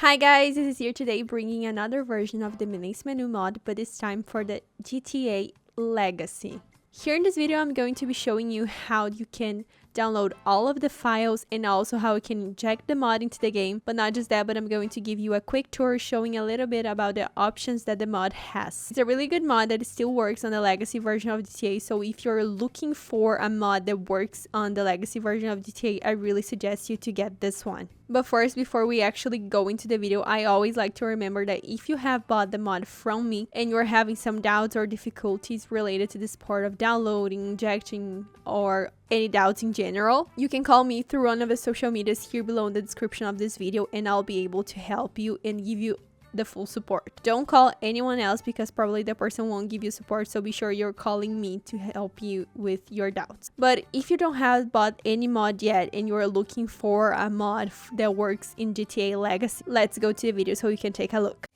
Hi guys, this is here today bringing another version of the Menace menu mod, but this time for the GTA Legacy. Here in this video, I'm going to be showing you how you can download all of the files and also how you can inject the mod into the game. But not just that, but I'm going to give you a quick tour showing a little bit about the options that the mod has. It's a really good mod that still works on the Legacy version of GTA, so if you're looking for a mod that works on the Legacy version of GTA, I really suggest you to get this one. But first, before we actually go into the video, I always like to remember that if you have bought the mod from me and you're having some doubts or difficulties related to this part of downloading, injecting, or any doubts in general, you can call me through one of the social medias here below in the description of this video, and I'll be able to help you and give you the full support. Don't call anyone else because probably the person won't give you support, so be sure you're calling me to help you with your doubts. But if you don't have bought any mod yet and you're looking for a mod that works in GTA Legacy, let's go to the video so you can take a look.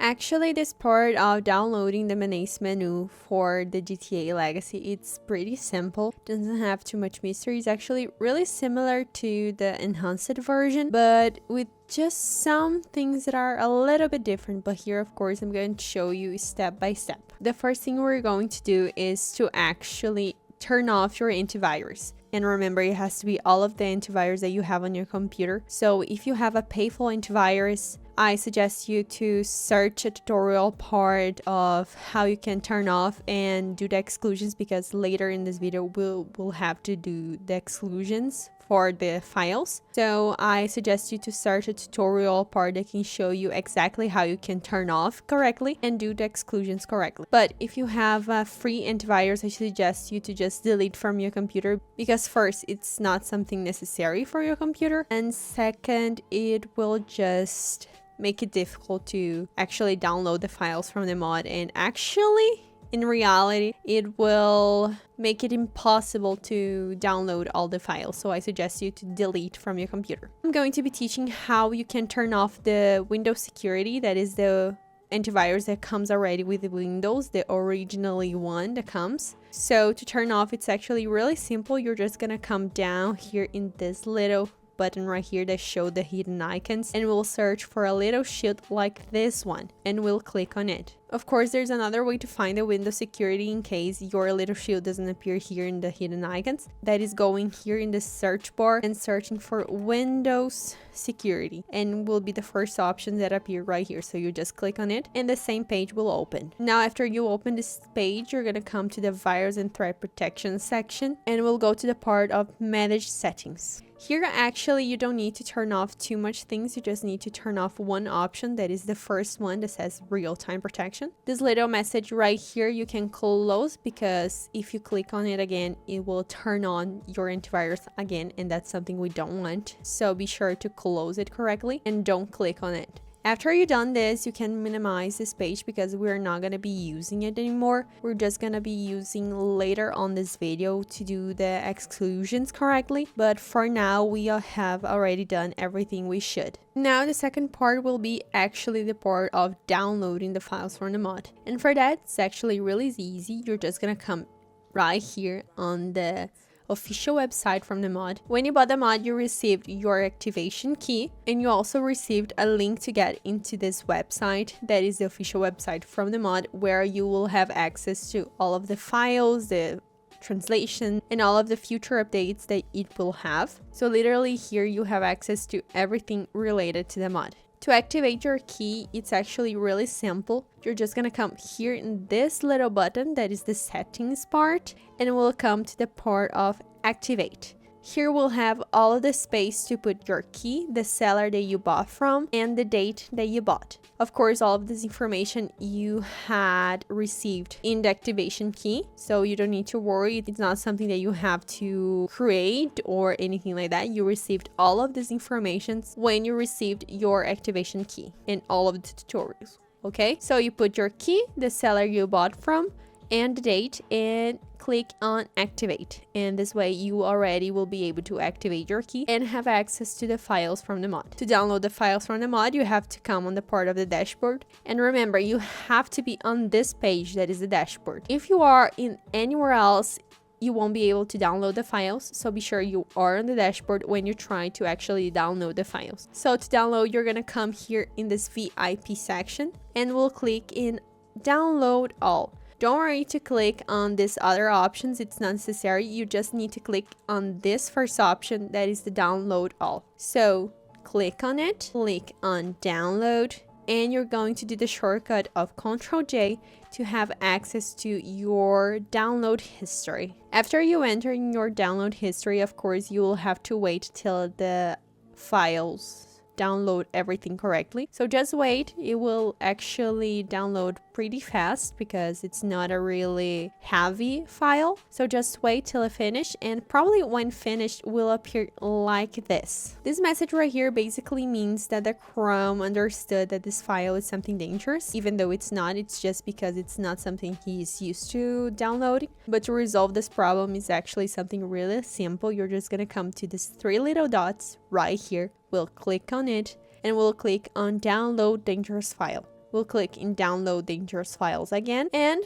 Actually, this part of downloading the Menace menu for the GTA Legacy, it's pretty simple. Doesn't have too much mystery. It's actually really similar to the enhanced version, but with just some things that are a little bit different. But here, of course, I'm going to show you step by step. The first thing we're going to do is to actually turn off your antivirus. And remember, it has to be all of the antivirus that you have on your computer. So if you have a payful antivirus, I suggest you to search a tutorial part of how you can turn off and do the exclusions, because later in this video we'll have to do the exclusions for the files. So I suggest you to search a tutorial part that can show you exactly how you can turn off correctly and do the exclusions correctly. But if you have a free antivirus, I suggest you to just delete from your computer, because first, it's not something necessary for your computer, and second, it will just make it difficult to actually download the files from the mod, and actually in reality it will make it impossible to download all the files, so I suggest you to delete from your computer. I'm going to be teaching how you can turn off the Windows security, that is the antivirus that comes already with Windows, the originally one that comes. So to turn off, it's actually really simple. You're just gonna come down here in this little button right here that show the hidden icons, and we'll search for a little shield like this one, and we'll click on it. Of course, there's another way to find the Windows security in case your little shield doesn't appear here in the hidden icons. That is going here in the search bar and searching for Windows security, and will be the first option that appear right here. So you just click on it and the same page will open. Now after you open this page, you're gonna come to the virus and threat protection section, and we'll go to the part of manage settings. Here actually you don't need to turn off too much things, you just need to turn off one option, that is the first one that says real-time protection. This little message right here you can close, because if you click on it again it will turn on your antivirus again, and that's something we don't want, so be sure to close it correctly and don't click on it. After you've done this, you can minimize this page because we're not going to be using it anymore. We're just going to be using later on this video to do the exclusions correctly. But for now, we have already done everything we should. Now the second part will be actually the part of downloading the files from the mod. And for that, it's actually really easy. You're just going to come right here on the official website from the mod. When you bought the mod, you received your activation key, and you also received a link to get into this website. That is the official website from the mod, where you will have access to all of the files, the translation, and all of the future updates that it will have. So literally here you have access to everything related to the mod. To activate your key, it's actually really simple. You're just gonna come here in this little button, that is the settings part, and we'll come to the part of activate. Here we'll have all of the space to put your key, the seller that you bought from, and the date that you bought. Of course, all of this information you had received in the activation key, so you don't need to worry. It's not something that you have to create or anything like that. You received all of this information when you received your activation key in all of the tutorials. Okay, so you put your key, the seller you bought from, and the date and click on activate, and this way you already will be able to activate your key and have access to the files from the mod. To download the files from the mod, you have to come on the part of the dashboard, and remember, you have to be on this page that is the dashboard. If you are in anywhere else, you won't be able to download the files, so be sure you are on the dashboard when you try to actually download the files. So to download, you're gonna come here in this VIP section and we'll click in download all. Don't worry to click on these other options, it's not necessary. You just need to click on this first option, that is the download all. So click on it, click on download, and you're going to do the shortcut of Ctrl+J to have access to your download history. After you enter in your download history, of course, you will have to wait till the files download everything correctly. So just wait, it will actually download pretty fast because it's not a really heavy file. So just wait till it finishes, and probably when finished will appear like this. This message right here basically means that the Chrome understood that this file is something dangerous, even though it's not. It's just because it's not something he's used to downloading. But to resolve this problem is actually something really simple. You're just gonna come to these three little dots right here. We'll click on it and we'll click on download dangerous file. We'll click in download dangerous files again, and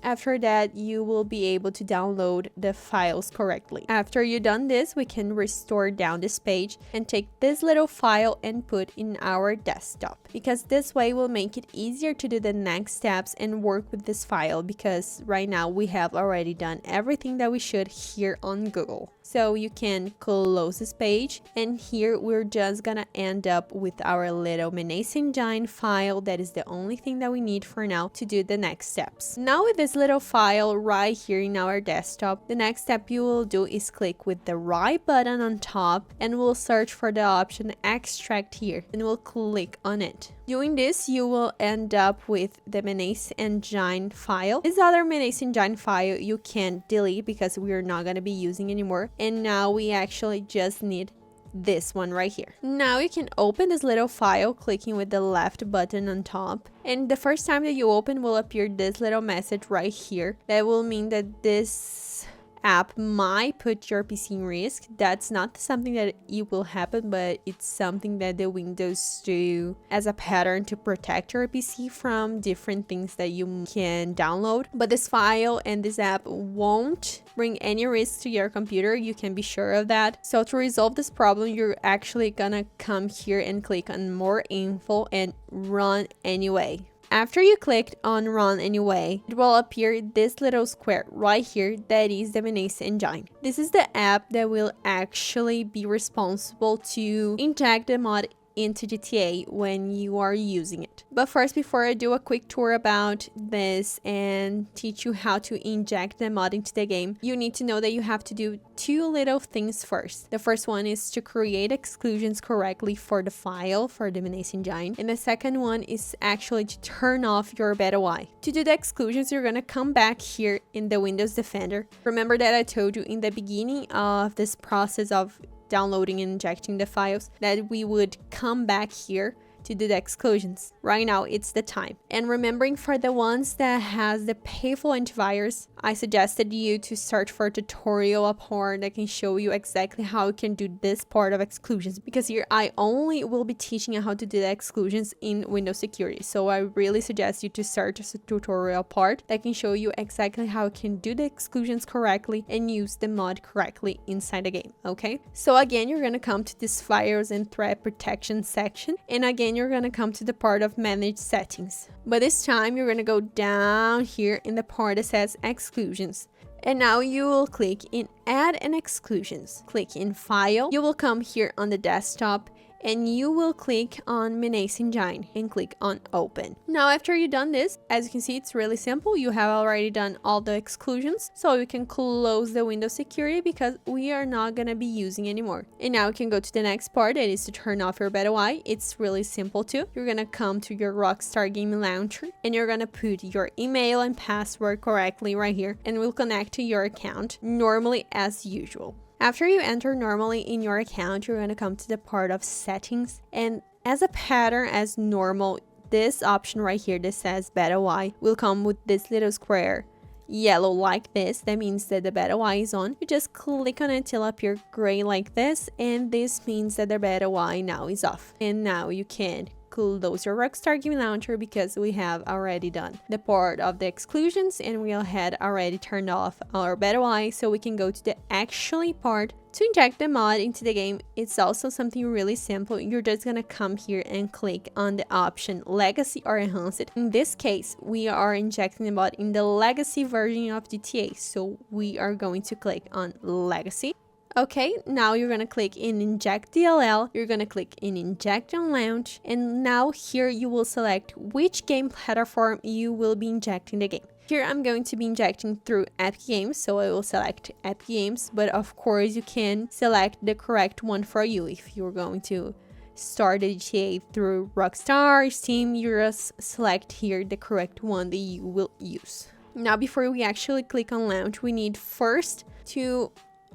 after that you will be able to download the files correctly. After you've done this, we can restore down this page and take this little file and put in our desktop, because this way will make it easier to do the next steps and work with this file, because right now we have already done everything that we should here on Google. So you can close this page, and here we're just gonna end up with our little Menace Engine file. That is the only thing that we need for now to do the next steps. Now with this little file right here in our desktop, the next step you will do is click with the right button on top, and we'll search for the option extract here, and we'll click on it. Doing this, you will end up with the Menace Engine file. This other Menace Engine file you can delete because we're not going to be using anymore. And now we actually just need this one right here. Now you can open this little file clicking with the left button on top. And the first time that you open will appear this little message right here. That will mean that this app might put your PC in risk. That's not something that it will happen, but it's something that the Windows do as a pattern to protect your PC from different things that you can download. But this file and this app won't bring any risk to your computer, you can be sure of that. So to resolve this problem, you're actually gonna come here and click on more info and run anyway. After you clicked on run anyway, it will appear this little square right here, that is the Menace Engine. This is the app that will actually be responsible to inject the mod into GTA when you are using it. But first, before I do a quick tour about this and teach you how to inject the mod into the game, you need to know that you have to do two little things first. The first one is to create exclusions correctly for the file for the Menace Engine, and the second one is actually to turn off your beta UI. To do the exclusions, you're gonna come back here in the Windows Defender. Remember that I told you in the beginning of this process of downloading and injecting the files that we would come back here to do the exclusions. Right now it's the time. And remembering, for the ones that has the painful antivirus, I suggested you to search for a tutorial upon that can show you exactly how you can do this part of exclusions, because here I only will be teaching you how to do the exclusions in Windows Security. So I really suggest you to search a tutorial part that can show you exactly how you can do the exclusions correctly and use the mod correctly inside the game. Okay, so again, you're gonna come to this files and threat protection section, and again you're gonna come to the part of manage settings, but this time you're gonna go down here in the part that says exclusions. And now you will click in add an exclusions. Click in file. You will come here on the desktop and you will click on Menace Engine and click on open. Now after you've done this, as you can see, it's really simple. You have already done all the exclusions, so you can close the Windows Security because we are not gonna be using anymore. And now you can go to the next part, that is to turn off your beta UI. It's really simple too. You're gonna come to your Rockstar Gaming Launcher and you're gonna put your email and password correctly right here, and we'll connect to your account normally as usual. After you enter normally in your account, you're going to come to the part of settings, and as a pattern as normal, this option right here that says beta UI will come with this little square. yellow like this, that means that the beta Y is on. You just click on it till appear gray like this, and this means that the beta Y now is off. And now you can close your Rockstar Game Launcher because we have already done the part of the exclusions and we had already turned off our beta Y, so we can go to the actually part to inject the mod into the game. It's also something really simple. You're just gonna come here and click on the option Legacy or Enhanced. In this case, we are injecting the mod in the Legacy version of GTA, so we are going to click on Legacy. Okay, now you're gonna click in Inject DLL, you're gonna click in Inject on Launch, and now here you will select which game platform you will be injecting the game. Here I'm going to be injecting through Epic Games, so I will select Epic Games, but of course you can select the correct one for you. If you're going to start the GTA through Rockstar, Steam, you just select here the correct one that you will use. Now before we actually click on Launch, we need first to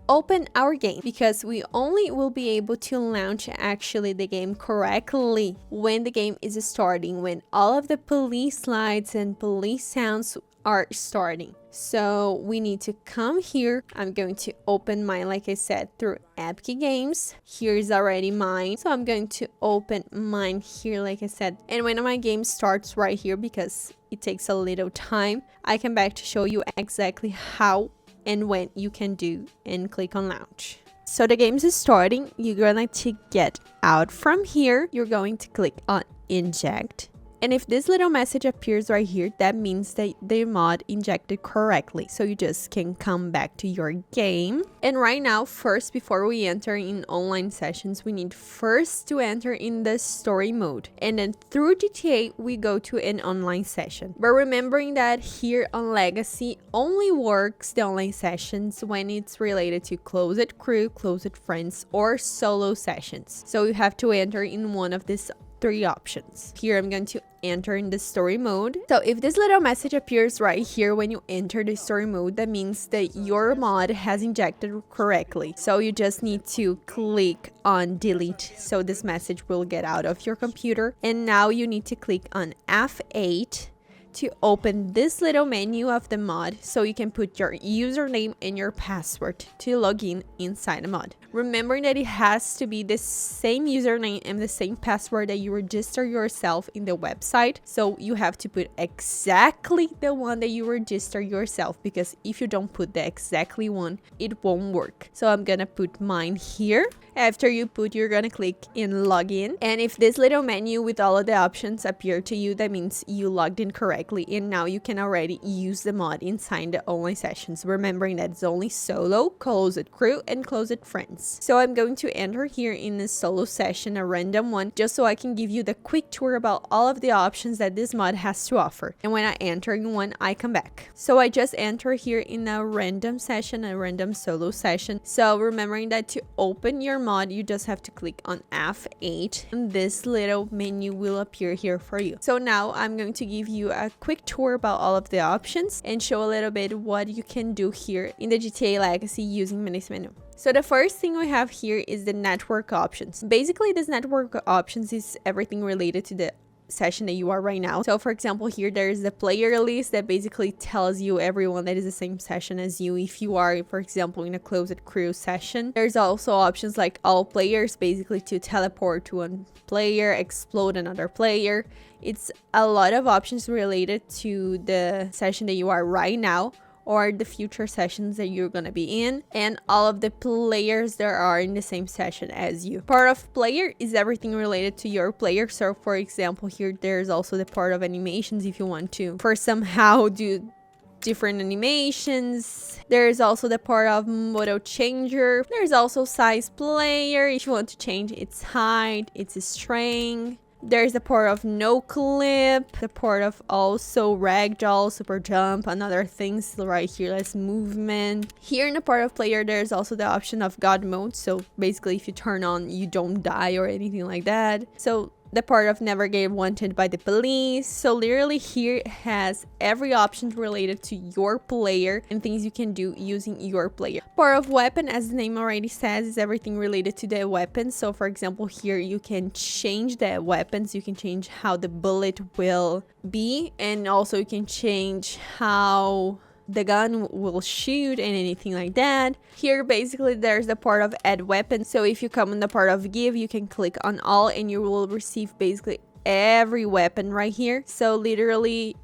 open our game, because we only will be able to launch actually the game correctly when the game is starting, when all of the police lights and police sounds are starting. So we need to come here. I'm going to open mine, like I said, through Epic Games. Here's already mine, so I'm going to open mine here, like I said, and when my game starts right here, because it takes a little time, I come back to show you exactly how and when you can do and click on Launch. So the game is starting. You're going to get out from here. You're going to click on Inject. And if this little message appears right here, that means that the mod injected correctly. So you just can come back to your game. And right now, first, before we enter in online sessions, we need first to enter in the story mode. And then through GTA, we go to an online session. But remembering that here on Legacy, only works the online sessions when it's related to closed crew, closed friends, or solo sessions. So you have to enter in one of these 3 options. Here I'm going to enter in the story mode. So if this little message appears right here when you enter the story mode, that means that your mod has injected correctly. So you just need to click on delete, so this message will get out of your computer. And now you need to click on F8 to open this little menu of the mod, so you can put your username and your password to log in inside the mod. Remembering that it has to be the same username and the same password that you register yourself in the website. So you have to put exactly the one that you register yourself, because if you don't put the exactly one, it won't work. So I'm gonna put mine here. After you put, you're gonna click in login, and if this little menu with all of the options appear to you, that means you logged in correctly, and now you can already use the mod inside the online sessions, remembering that it's only solo, closed crew, and closed friends. So I'm going to enter here in a solo session, a random one, just so I can give you the quick tour about all of the options that this mod has to offer. And when I enter in one, I come back. So I just enter here in a random session, a random solo session. So remembering that to open your mod, you just have to click on F8 and this little menu will appear here for you. So now I'm going to give you a quick tour about all of the options and show a little bit what you can do here in the GTA Legacy using this menu. So the first thing we have here is the network options. Basically, this network options is everything related to the session that you are right now. So for example, here there's the player list that basically tells you everyone that is the same session as you. If you are, for example, in a closed crew session, there's also options like all players, basically to teleport to one player, explode another player. It's a lot of options related to the session that you are right now, or the future sessions that you're gonna be in, and all of the players that are in the same session as you. Part of player is everything related to your player. So for example, here there's also the part of animations if you want to for somehow do different animations. There's also the part of model changer. There's also size player if you want to change its height, its strength. There's the part of no clip, the part of also ragdoll, super jump, and other things right here, less movement. Here in the part of player, there's also the option of God mode. So basically, if you turn on, you don't die or anything like that. So the part of never get wanted by the police. So literally here it has every option related to your player and things you can do using your player. Part of weapon, as the name already says, is everything related to the weapon. So for example, here you can change the weapons, you can change how the bullet will be, and also you can change how the gun will shoot and anything like that. Here basically there's the part of add weapons. So if you come in the part of give, you can click on all and you will receive basically every weapon right here. So literally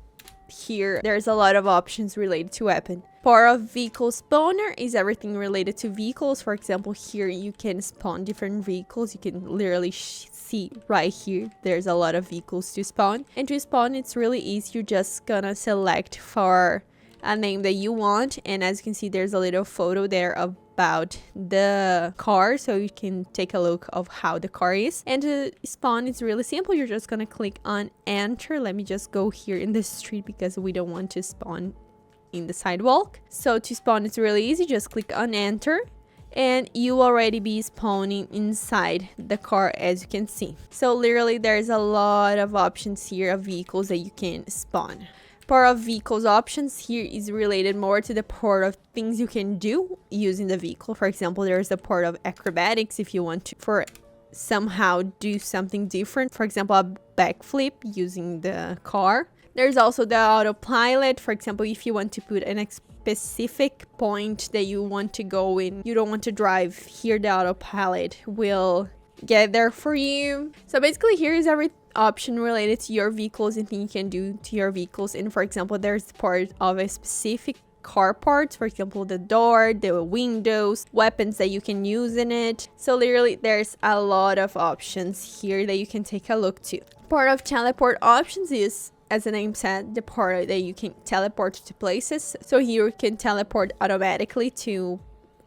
here there's a lot of options related to weapon. Part of vehicle spawner is everything related to vehicles. For example, here you can spawn different vehicles. You can literally see right here there's a lot of vehicles to spawn, and to spawn it's really easy. You're just gonna select for a name that you want, and as you can see there's a little photo there about the car, so you can take a look of how the car is. And to spawn it's really simple. You're just gonna click on enter. Let me just go here in the street because we don't want to spawn in the sidewalk. So to spawn it's really easy. Just click on enter and you already be spawning inside the car, as you can see. So literally there's a lot of options here of vehicles that you can spawn. Part of vehicles options here is related more to the part of things you can do using the vehicle. For example, there's the part of acrobatics if you want to somehow do something different. For example, a backflip using the car. There's also the autopilot. For example, if you want to put an specific point that you want to go in, you don't want to drive, here the autopilot will get there for you. So basically here is every option related to your vehicles and thing you can do to your vehicles. And for example, there's part of a specific car parts, for example the door, the windows, weapons that you can use in it. So literally there's a lot of options here that you can take a look to. Part of teleport options is, as the name said, the part that you can teleport to places. So here you can teleport automatically to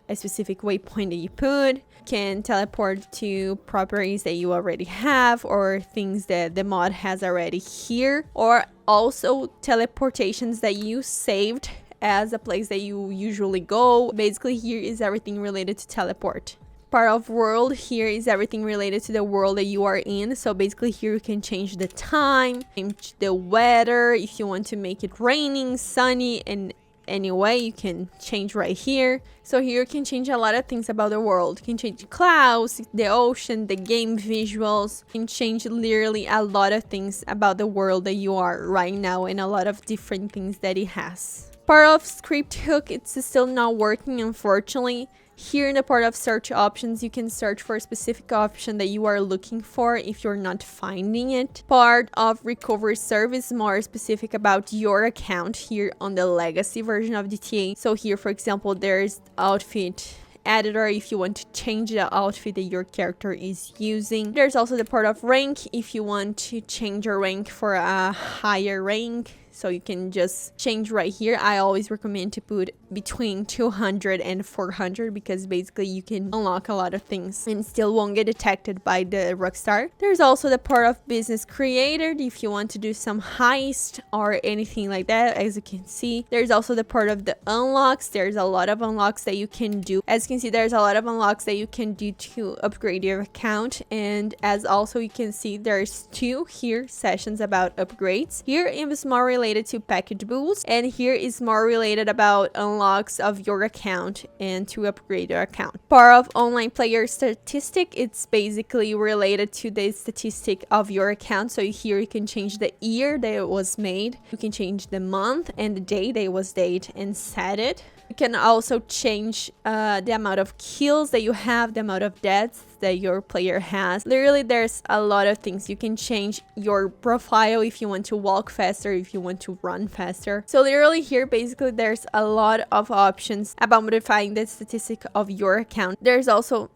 a specific waypoint that you put. Can teleport to properties that you already have or things that the mod has already here, or also teleportations that you saved as a place that you usually go. Basically here is everything related to teleport. Part of world here is everything related to the world that you are in. So basically here you can change the time, change the weather. If you want to make it raining, sunny, and anyway you can change right here. So here you can change a lot of things about the world. You can change clouds, the ocean, the game visuals. You can change literally a lot of things about the world that you are right now, and a lot of different things that it has. Part of script hook, it's still not working, unfortunately. Here in the part of search options, you can search for a specific option that you are looking for if you're not finding it. Part of recovery service, more specific about your account here on the legacy version of GTA. So here, for example, there's outfit editor if you want to change the outfit that your character is using. There's also the part of rank if you want to change your rank for a higher rank. So you can just change right here. I always recommend to put between 200 and 400 because basically you can unlock a lot of things and still won't get detected by the Rockstar. There's also the part of business creator if you want to do some heist or anything like that, as you can see. There's also the part of the unlocks. There's a lot of unlocks that you can do. As you can see, there's a lot of unlocks that you can do to upgrade your account. And as also you can see, there's two here sessions about upgrades. Here it was more related to package boosts, and here is more related about unlocks of your account and to upgrade your account. Part of online player statistic, it's basically related to the statistic of your account. So here you can change the year that it was made, you can change the month and the day that it was made and set it. You can also change the amount of kills that you have, the amount of deaths that your player has. Literally there's a lot of things. You can change your profile if you want to walk faster, if you want to run faster. So literally here basically there's a lot of options about modifying the statistic of your account. There's also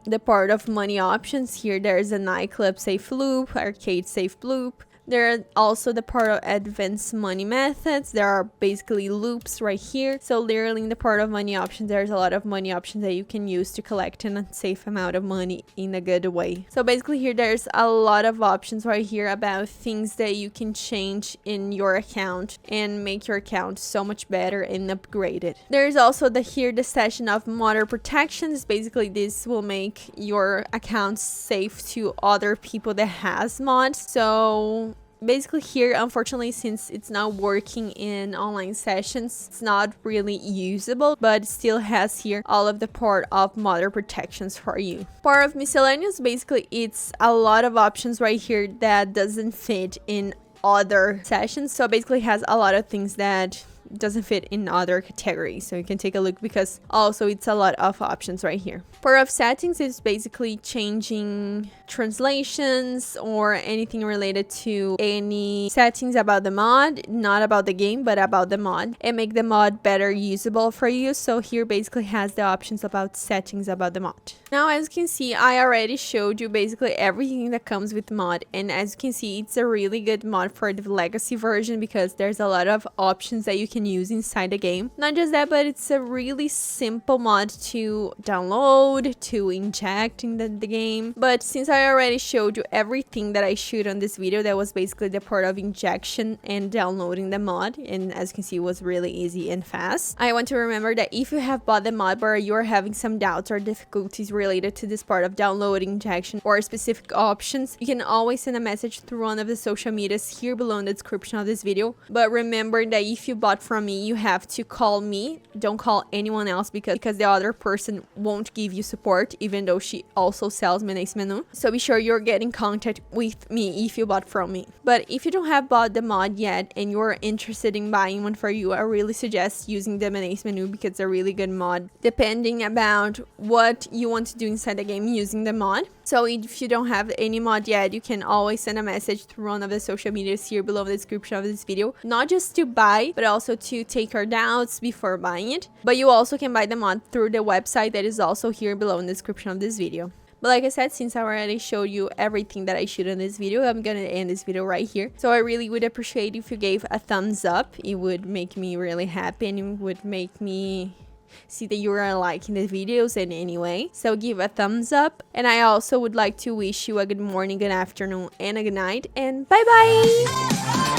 the part of money options. Here there's a nightclub safe loop, arcade safe loop. There are also the part of advanced money methods. There are basically loops right here. So literally in the part of money options, there's a lot of money options that you can use to collect an unsafe amount of money in a good way. So basically here, there's a lot of options right here about things that you can change in your account and make your account so much better and upgraded. There's also the session of modder protections. Basically this will make your account safe to other people that has mods. So basically here, unfortunately, since it's not working in online sessions, it's not really usable, but it still has here all of the part of modder protections for you. Part of miscellaneous, basically it's a lot of options right here that doesn't fit in other sessions. So basically it has a lot of things that doesn't fit in other categories. So you can take a look because also it's a lot of options right here. Part of settings is basically changing translations or anything related to any settings about the mod, not about the game, but about the mod, and make the mod better usable for you. So here basically has the options about settings about the mod. Now, as you can see, I already showed you basically everything that comes with the mod, and as you can see, it's a really good mod for the legacy version because there's a lot of options that you can use inside the game. Not just that, but it's a really simple mod to download, to inject in the game. But since I already showed you everything that I showed on this video, that was basically the part of injection and downloading the mod, and as you can see, it was really easy and fast. I want to remember that if you have bought the mod but you are having some doubts or difficulties related to this part of downloading, injection, or specific options, you can always send a message through one of the social medias here below in the description of this video. But remember that if you bought from me, you have to call me. Don't call anyone else because the other person won't give you support, even though she also sells Menace Menu. So be sure you're getting contact with me if you bought from me. But if you don't have bought the mod yet and you're interested in buying one for you, I really suggest using the Menace Menu because it's a really good mod depending about what you want to do inside the game using the mod. So if you don't have any mod yet, you can always send a message through one of the social medias here below in the description of this video, not just to buy but also to take your doubts before buying it. But you also can buy the mod through the website that is also here below in the description of this video. But like I said, since I already showed you everything that I should in this video, I'm gonna end this video right here. So I really would appreciate if you gave a thumbs up. It would make me really happy and it would make me see that you are liking the videos in any way. So give a thumbs up. And I also would like to wish you a good morning, good afternoon, and a good night. And bye bye!